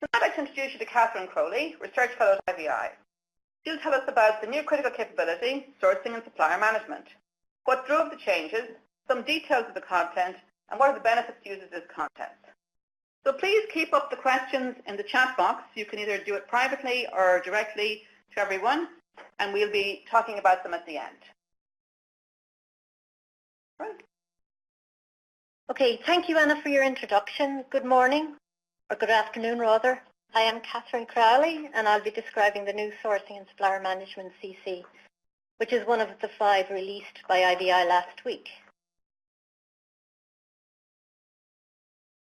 So I'd like to introduce you to Catherine Crowley, Research Fellow at IVI. She'll tell us about the new critical capability, sourcing and supplier management, what drove the changes, some details of the content, and what are the benefits to use of this content. So please keep up the questions in the chat box. You can either do it privately or directly to everyone, and we'll be talking about them at the end. Right. Okay, thank you, Anna, for your introduction. Good morning, or good afternoon rather. I am Catherine Crowley, and I'll be describing the new Sourcing and Supplier Management CC, which is one of the 5 released by IVI last week.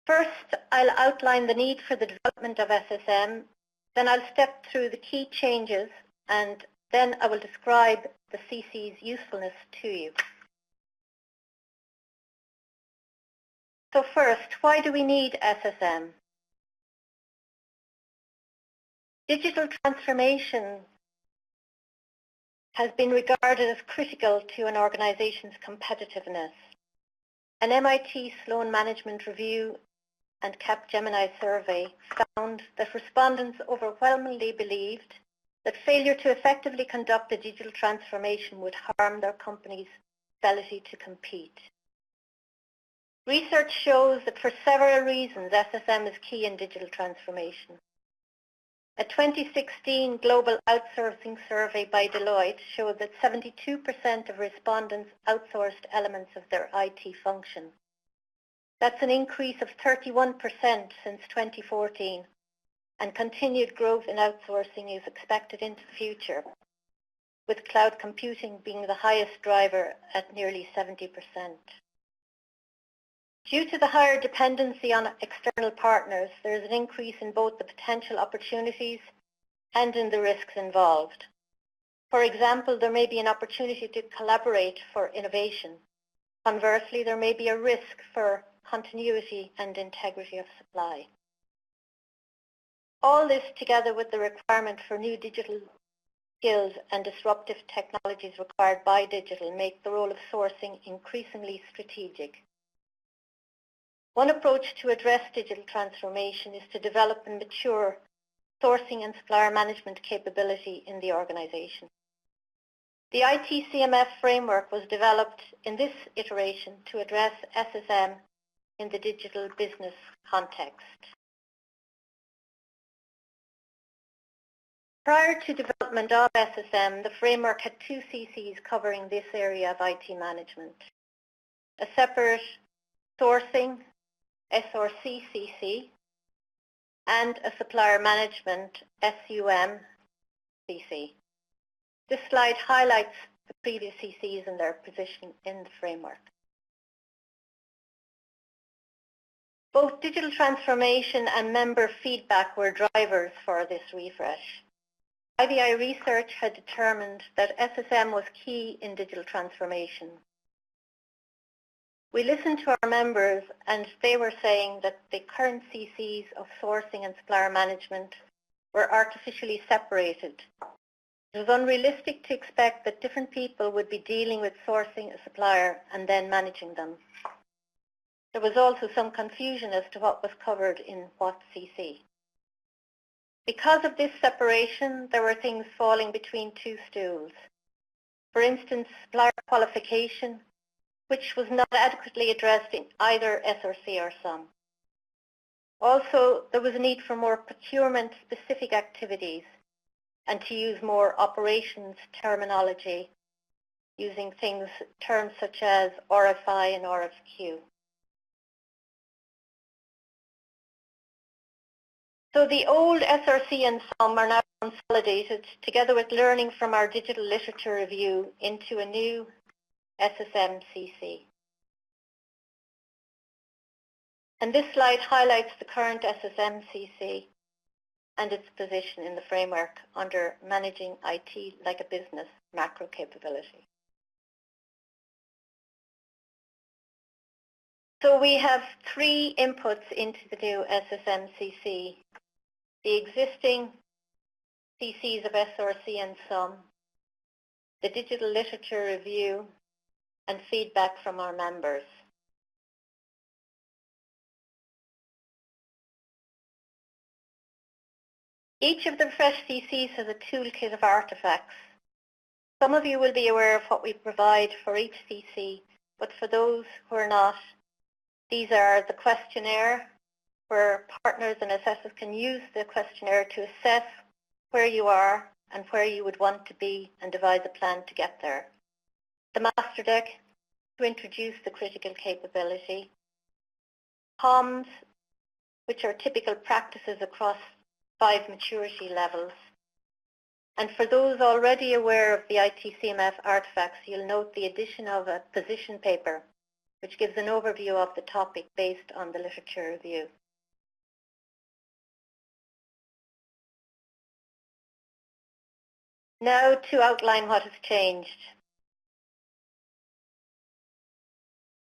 First, I'll outline the need for the development of SSM, then I'll step through the key changes, and then I will describe the CC's usefulness to you. So first, why do we need SSM? Digital transformation has been regarded as critical to an organization's competitiveness. An MIT Sloan Management Review and Capgemini survey found that respondents overwhelmingly believed that failure to effectively conduct a digital transformation would harm their company's ability to compete. Research shows that for several reasons, SSM is key in digital transformation. A 2016 global outsourcing survey by Deloitte showed that 72% of respondents outsourced elements of their IT function. That's an increase of 31% since 2014, and continued growth in outsourcing is expected into the future, with cloud computing being the highest driver at nearly 70%. Due to the higher dependency on external partners, there is an increase in both the potential opportunities and in the risks involved. For example, there may be an opportunity to collaborate for innovation. Conversely, there may be a risk for continuity and integrity of supply. All this, together with the requirement for new digital skills and disruptive technologies required by digital, make the role of sourcing increasingly strategic. One approach to address digital transformation is to develop and mature sourcing and supplier management capability in the organization. The IT-CMF framework was developed in this iteration to address SSM in the digital business context. Prior to development of SSM, the framework had 2 CCs covering this area of IT management. A separate sourcing SRC CC and a supplier management SUM CC. This slide highlights the previous CCs and their position in the framework. Both digital transformation and member feedback were drivers for this refresh. IVI research had determined that SSM was key in digital transformation. We listened to our members, and they were saying that the current CCs of sourcing and supplier management were artificially separated. It was unrealistic to expect that different people would be dealing with sourcing a supplier and then managing them. There was also some confusion as to what was covered in what CC. Because of this separation, there were things falling between 2 stools. For instance, supplier qualification, which was not adequately addressed in either SRC or SUM. Also, there was a need for more procurement-specific activities and to use more operations terminology, using terms such as RFI and RFQ. So the old SRC and SUM are now consolidated, together with learning from our digital literature review, into a new SSM CC. And this slide highlights the current SSM CC and its position in the framework under Managing IT like a Business macro capability. So we have 3 inputs into the new SSM CC. The existing CCs of SRC and SUM, the digital literature review, and feedback from our members. Each of the fresh CCs has a toolkit of artefacts. Some of you will be aware of what we provide for each CC, but for those who are not, these are the questionnaire, where partners and assessors can use the questionnaire to assess where you are and where you would want to be and devise a plan to get there. The master deck to introduce the critical capability. Comms, which are typical practices across 5 maturity levels. And for those already aware of the IT-CMF artifacts, you'll note the addition of a position paper, which gives an overview of the topic based on the literature review. Now to outline what has changed.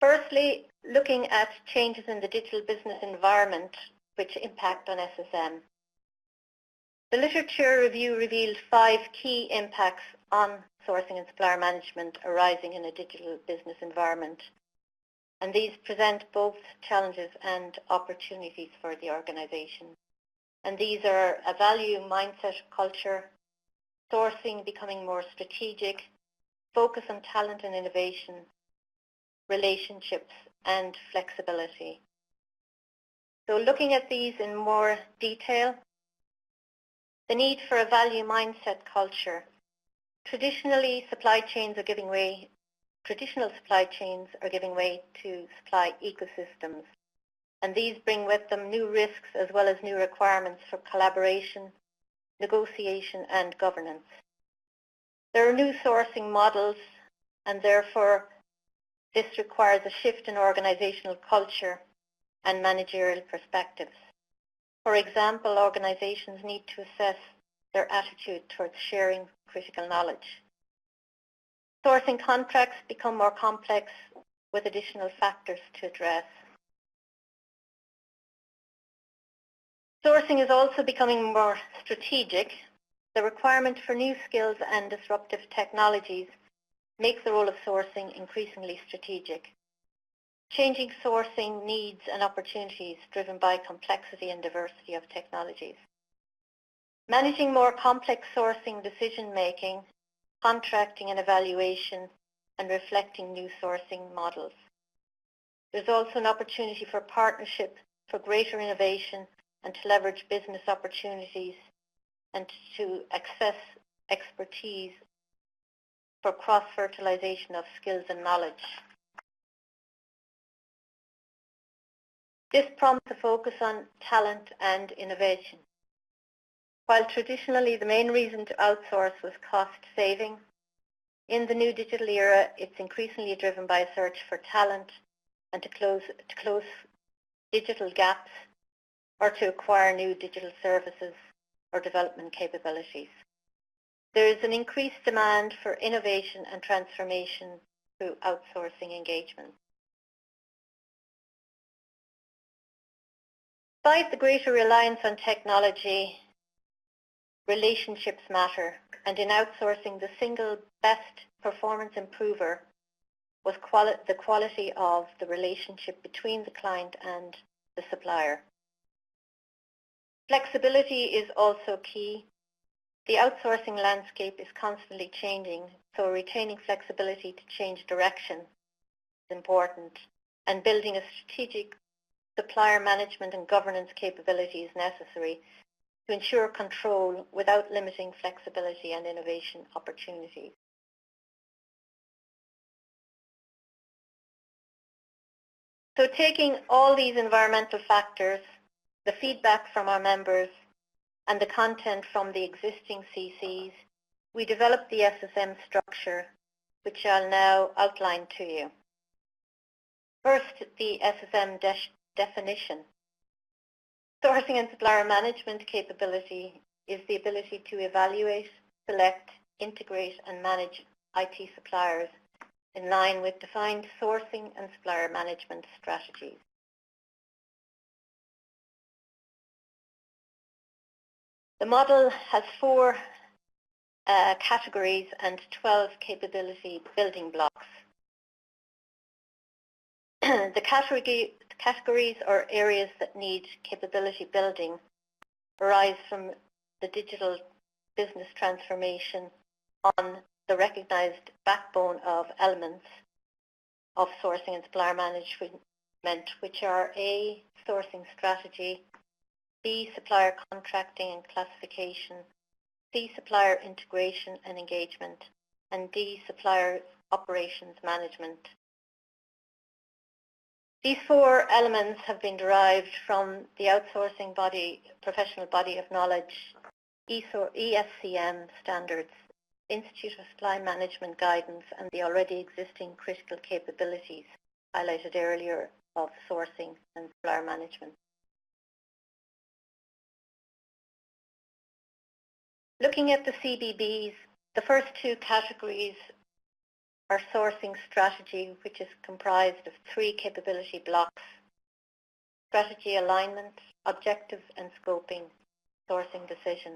Firstly, looking at changes in the digital business environment which impact on SSM. The literature review revealed 5 key impacts on sourcing and supplier management arising in a digital business environment. And these present both challenges and opportunities for the organization. And these are a value mindset culture, sourcing becoming more strategic, focus on talent and innovation, relationships, and flexibility. So looking at these in more detail, the need for a value mindset culture. Traditional supply chains are giving way to supply ecosystems, and these bring with them new risks as well as new requirements for collaboration, negotiation, and governance. There are new sourcing models, and therefore this requires a shift in organizational culture and managerial perspectives. For example, organizations need to assess their attitude towards sharing critical knowledge. Sourcing contracts become more complex with additional factors to address. Sourcing is also becoming more strategic. The requirement for new skills and disruptive technologies makes the role of sourcing increasingly strategic. Changing sourcing needs and opportunities driven by complexity and diversity of technologies. Managing more complex sourcing decision-making, contracting and evaluation, and reflecting new sourcing models. There's also an opportunity for partnership, for greater innovation, and to leverage business opportunities, and to access expertise for cross-fertilization of skills and knowledge. This prompts a focus on talent and innovation. While traditionally the main reason to outsource was cost saving, in the new digital era it's increasingly driven by a search for talent and to close digital gaps or to acquire new digital services or development capabilities. There is an increased demand for innovation and transformation through outsourcing engagement. Despite the greater reliance on technology, relationships matter, and in outsourcing the single best performance improver was the quality of the relationship between the client and the supplier. Flexibility is also key. The outsourcing landscape is constantly changing, so retaining flexibility to change direction is important, and building a strategic supplier management and governance capability is necessary to ensure control without limiting flexibility and innovation opportunities. So taking all these environmental factors, the feedback from our members, and the content from the existing CCs, we developed the SSM structure, which I'll now outline to you. First, the SSM definition. Sourcing and supplier management capability is the ability to evaluate, select, integrate, and manage IT suppliers in line with defined sourcing and supplier management strategies. The model has 4 categories and 12 capability building blocks. The categories or areas that need capability building arise from the digital business transformation on the recognized backbone of elements of sourcing and supplier management, which are A, sourcing strategy, B, supplier contracting and classification, C, supplier integration and engagement, and D, supplier operations management. These 4 elements have been derived from the outsourcing body, professional body of knowledge, ESCM standards, Institute of Supply Management guidance, and the already existing critical capabilities highlighted earlier of sourcing and supplier management. Looking at the CBBs, the first 2 categories are sourcing strategy, which is comprised of 3 capability blocks: strategy alignment, objectives and scoping, sourcing decision.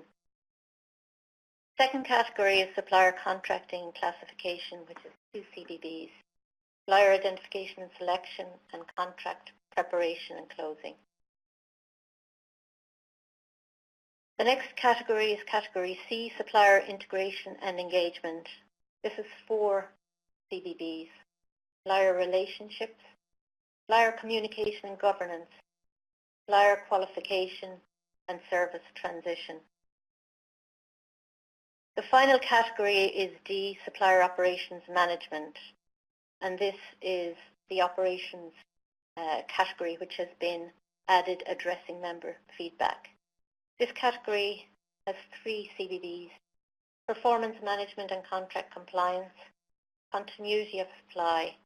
Second category is supplier contracting and classification, which is 2 CBBs, supplier identification and selection, and contract preparation and closing. The next category is category C, supplier integration and engagement. This is 4 CBBs, supplier relationships, supplier communication and governance, supplier qualification, and service transition. The final category is D, supplier operations management, and this is the operations category which has been added addressing member feedback. This category has 3 CBBs: performance management and contract compliance, continuity of supply,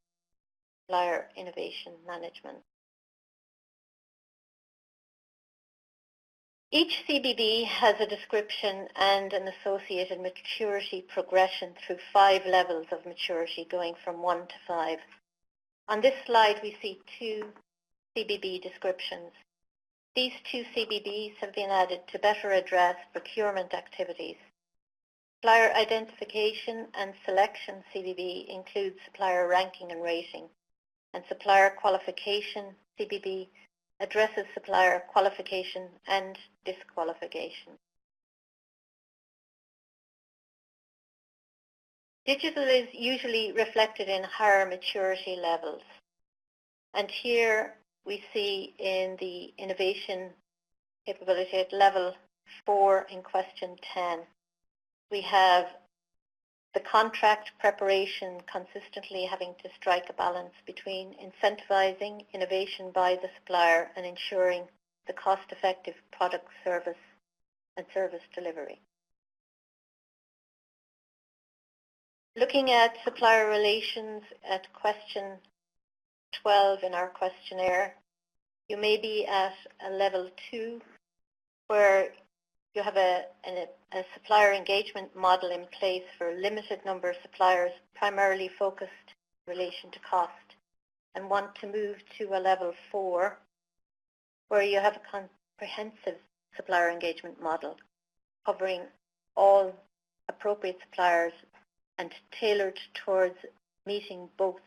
supplier innovation management. Each CBB has a description and an associated maturity progression through 5 levels of maturity, going from 1 to 5. On this slide, we see 2 CBB descriptions. These 2 CBBs have been added to better address procurement activities. Supplier identification and selection CBB includes supplier ranking and rating, and supplier qualification CBB addresses supplier qualification and disqualification. Digital is usually reflected in higher maturity levels, and here we see in the innovation capability at level 4 in question 10, we have the contract preparation consistently having to strike a balance between incentivizing innovation by the supplier and ensuring the cost-effective product service and service delivery. Looking at supplier relations at question 12 in our questionnaire, you may be at a level 2 where you have a supplier engagement model in place for a limited number of suppliers, primarily focused in relation to cost, and want to move to a level 4 where you have a comprehensive supplier engagement model covering all appropriate suppliers and tailored towards meeting both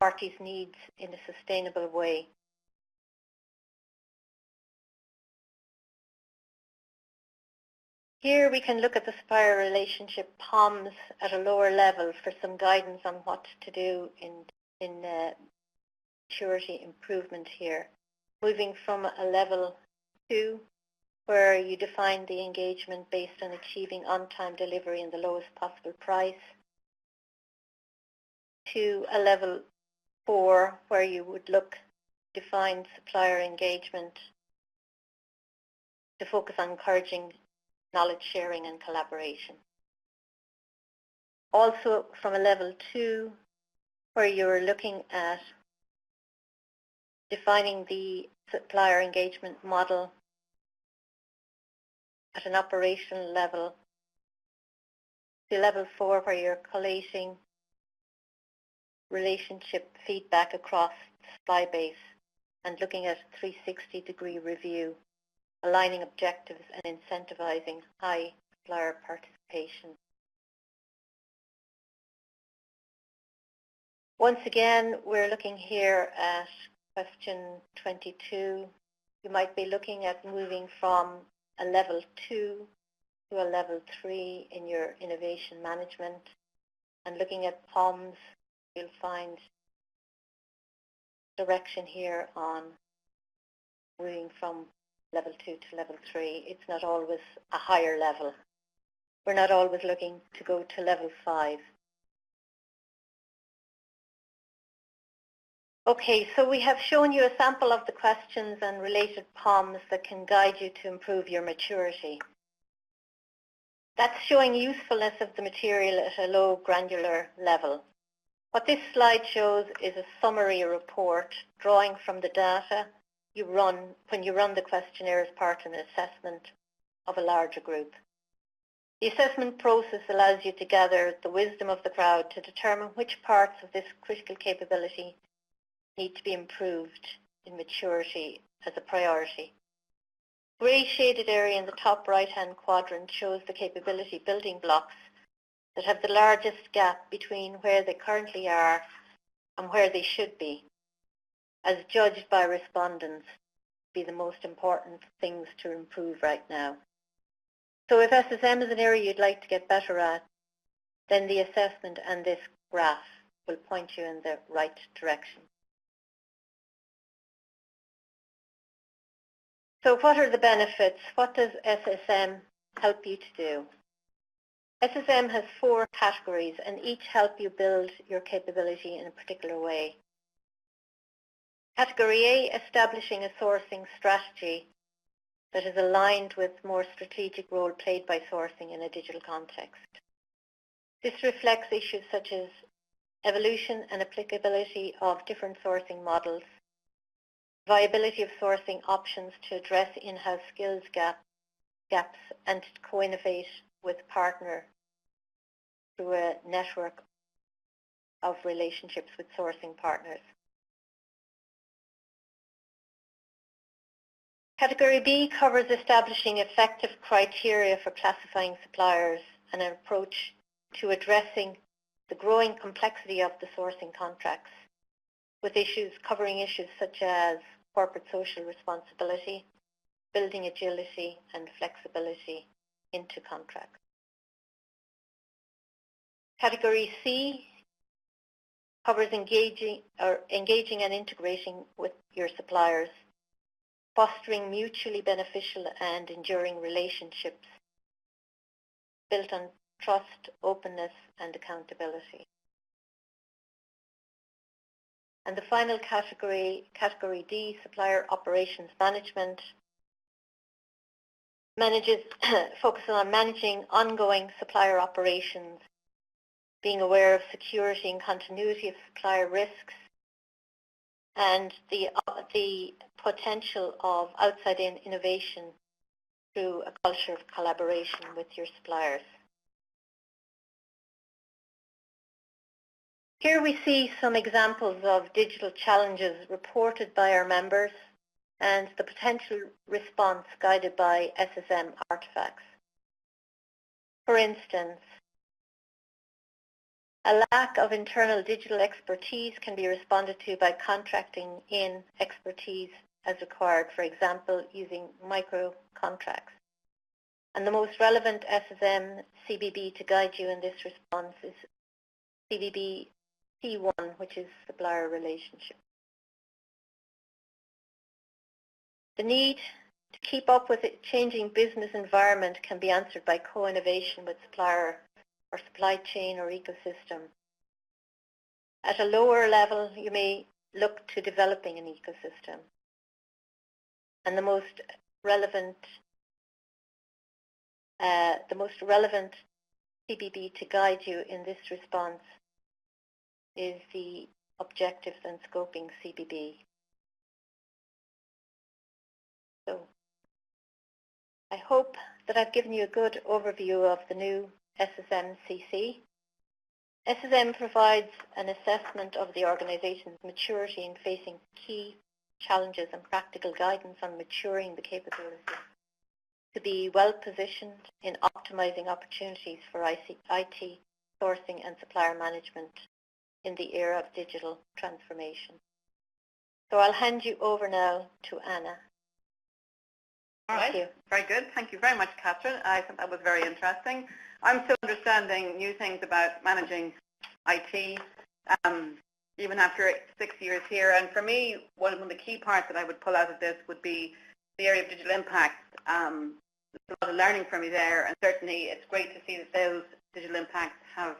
parties' needs in a sustainable way. Here we can look at the supplier relationship POMs at a lower level for some guidance on what to do in maturity improvement here. Moving from a level 2, where you define the engagement based on achieving on-time delivery and the lowest possible price, to a level 4, where you would define supplier engagement to focus on encouraging knowledge sharing and collaboration. Also from a level 2, where you're looking at defining the supplier engagement model at an operational level, to level 4, where you're collating relationship feedback across the supply base and looking at a 360-degree review, aligning objectives and incentivizing high supplier participation. Once again, we're looking here at question 22. You might be looking at moving from a level 2 to a level 3 in your innovation management. And looking at POMs, you'll find direction here on moving from level 2 to level 3. It's not always a higher level. We're not always looking to go to level 5. Okay, so we have shown you a sample of the questions and related POMs that can guide you to improve your maturity. That's showing usefulness of the material at a low granular level. What this slide shows is a summary report drawing from the data you run when you run the questionnaire as part of an assessment of a larger group. The assessment process allows you to gather the wisdom of the crowd to determine which parts of this critical capability need to be improved in maturity as a priority. Grey shaded area in the top right-hand quadrant shows the capability building blocks that have the largest gap between where they currently are and where they should be, as judged by respondents to be the most important things to improve right now. So if SSM is an area you'd like to get better at, then the assessment and this graph will point you in the right direction. So what are the benefits? What does SSM help you to do? SSM has 4 categories and each help you build your capability in a particular way. Category A, establishing a sourcing strategy that is aligned with more strategic role played by sourcing in a digital context. This reflects issues such as evolution and applicability of different sourcing models, viability of sourcing options to address in-house skills gaps and to co-innovate with partner through a network of relationships with sourcing partners. Category B covers establishing effective criteria for classifying suppliers and an approach to addressing the growing complexity of the sourcing contracts, with covering issues such as corporate social responsibility, building agility and flexibility into contracts. Category C covers engaging and integrating with your suppliers, fostering mutually beneficial and enduring relationships built on trust, openness and accountability. And the final category, Category D, Supplier Operations Management, focuses on managing ongoing supplier operations, being aware of security and continuity of supplier risks, and the potential of outside-in innovation through a culture of collaboration with your suppliers. Here we see some examples of digital challenges reported by our members and the potential response guided by SSM artifacts. For instance, a lack of internal digital expertise can be responded to by contracting in expertise as required, for example, using micro contracts. And the most relevant SSM CBB to guide you in this response is CBB C1, which is supplier relationship. The need to keep up with a changing business environment can be answered by co-innovation with supplier or supply chain or ecosystem. At a lower level, you may look to developing an ecosystem. And the most relevant CBB to guide you in this response is the Objectives and Scoping CBB. So I hope that I've given you a good overview of the new SSM CC. SSM provides an assessment of the organization's maturity in facing key challenges and practical guidance on maturing the capability to be well positioned in optimizing opportunities for IT, sourcing and supplier management in the era of digital transformation. So I'll hand you over now to Anna. Thank you. Very good. Thank you very much, Catherine. I think that was very interesting. I'm still understanding new things about managing IT, even after 6 years here. And for me, one of the key parts that I would pull out of this would be the area of digital impacts. There's a lot of learning for me there, and certainly it's great to see that those digital impacts have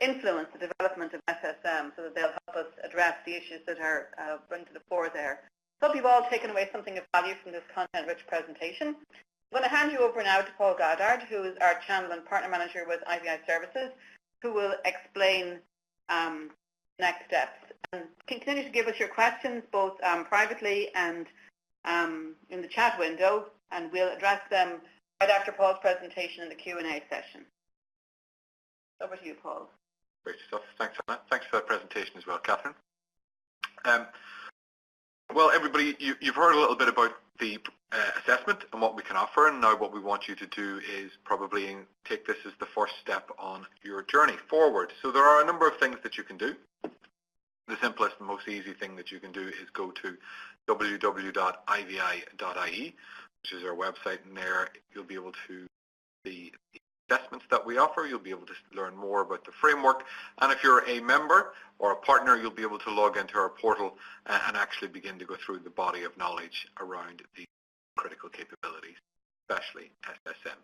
influenced the development of SSM so that they'll help us address the issues that are brought to the fore there. So I hope you've all taken away something of value from this content-rich presentation. I'm going to hand you over now to Paul Goddard, who is our Channel and Partner Manager with IVI Services, who will explain next steps. And continue to give us your questions both privately and in the chat window, and we'll address them right after Paul's presentation in the Q&A session. Over to you, Paul. Great stuff. Thanks, Anna. Thanks for that presentation as well, Catherine. Well, everybody, you've heard a little bit about the assessment and what we can offer, and now what we want you to do is probably take this as the first step on your journey forward. So there are a number of things that you can do. The simplest and most easy thing that you can do is go to www.ivi.ie, which is our website, and there you'll be able to see the assessments that we offer. You'll be able to learn more about the framework, and if you're a member or a partner, you'll be able to log into our portal and actually begin to go through the body of knowledge around the critical capabilities, especially SSM.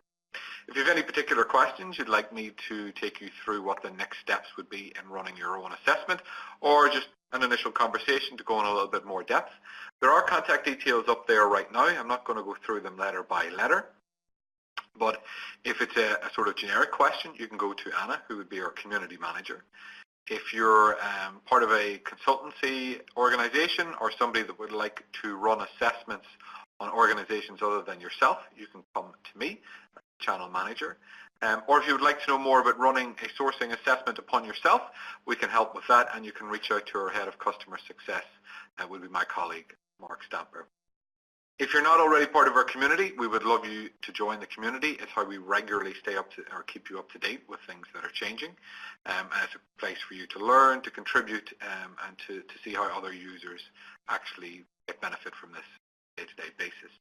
If you have any particular questions you'd like me to take you through what the next steps would be in running your own assessment, or just an initial conversation to go in a little bit more depth, there are contact details up there right now. I'm not going to go through them letter by letter, but if it's a sort of generic question, you can go to Anna, who would be our community manager. If you're part of a consultancy organization or somebody that would like to run assessments on organizations other than yourself, you can come to me, channel manager. Or if you would like to know more about running a sourcing assessment upon yourself, we can help with that, and you can reach out to our head of customer success, will be my colleague, Mark Stamper. If you're not already part of our community, we would love you to join the community. It's how we regularly stay up to, or keep you up to date with things that are changing. And it's a place for you to learn, to contribute, and to see how other users actually get benefit from this day-to-day basis.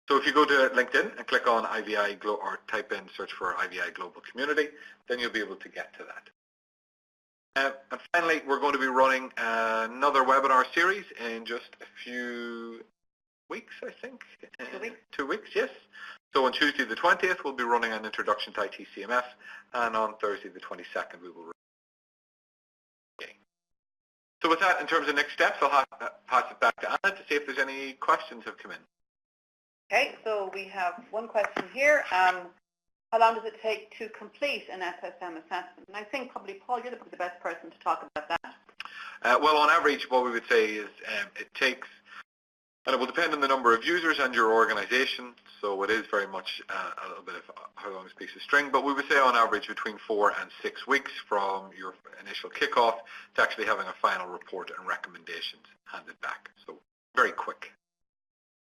So if you go to LinkedIn and click on IVI or type in search for IVI Global Community, then you'll be able to get to that. And finally, we're going to be running another webinar series in just a few weeks, I think. 2 weeks. 2 weeks, yes. So on Tuesday the 20th, we'll be running an introduction to IT-CMF, and on Thursday the 22nd, we will run. Okay. So with that, in terms of next steps, I'll pass it back to Anna to see if there's any questions have come in. Okay, so we have one question here. How long does it take to complete an SSM assessment? And I think probably, Paul, you're the best person to talk about that. Well, on average, what we would say is it takes, and it will depend on the number of users and your organization, so it is very much a little bit of how long is a piece of string, but we would say on average between 4 and 6 weeks from your initial kickoff to actually having a final report and recommendations handed back. So very quick.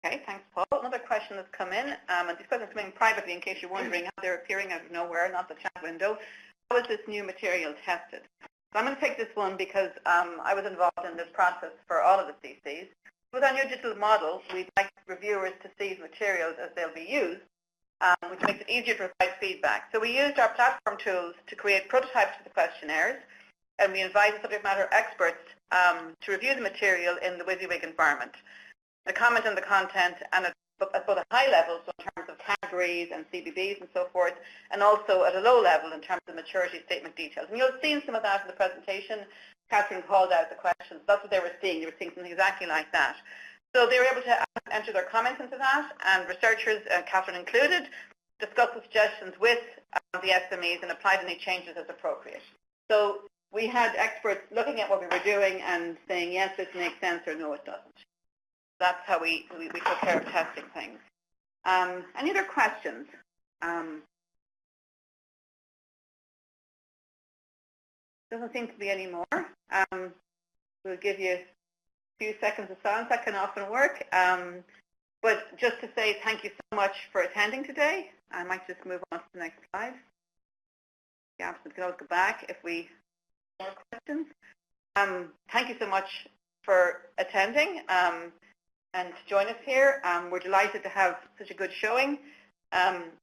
Okay, thanks, Paul. Another question that's come in, and these questions are coming privately in case you're wondering how they're appearing out of nowhere, not the chat window. How is this new material tested? So I'm going to take this one because I was involved in this process for all of the CCs. With our new digital model, we'd like reviewers to see the materials as they'll be used, which makes it easier to provide feedback. So we used our platform tools to create prototypes for the questionnaires, and we invited subject matter experts to review the material in the WYSIWYG environment. A comment on the content and at both a high level, so in terms of categories and CBBs and so forth, and also at a low level in terms of maturity statement details. And you'll have seen some of that in the presentation. Catherine called out the questions. That's what they were seeing. They were seeing something exactly like that. So they were able to enter their comments into that, and researchers, Catherine included, discussed the suggestions with the SMEs and applied any changes as appropriate. So we had experts looking at what we were doing and saying, yes, this makes sense, or no, it doesn't. That's how we took care of testing things. Any other questions? Doesn't seem to be any more. We'll give you a few seconds of silence. That can often work. But just to say thank you so much for attending today. I might just move on to the next slide. Yeah, we can always go back if we have more questions. Thank you so much for attending. and to join us here. We're delighted to have such a good showing.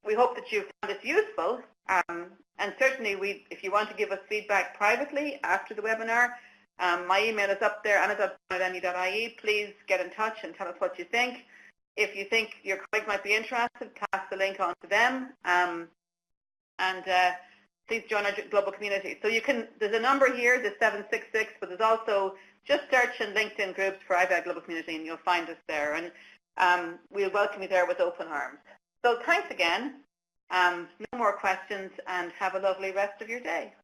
We hope that you've found this useful, and certainly if you want to give us feedback privately after the webinar, my email is up there, anna.brown@me.ie. Please get in touch and tell us what you think. If you think your colleagues might be interested, pass the link on to them, and please join our global community. So there's a number here, the 766, but there's also, just search in LinkedIn groups for IVI Global Community and you'll find us there. And we'll welcome you there with open arms. So thanks again. No more questions, and have a lovely rest of your day.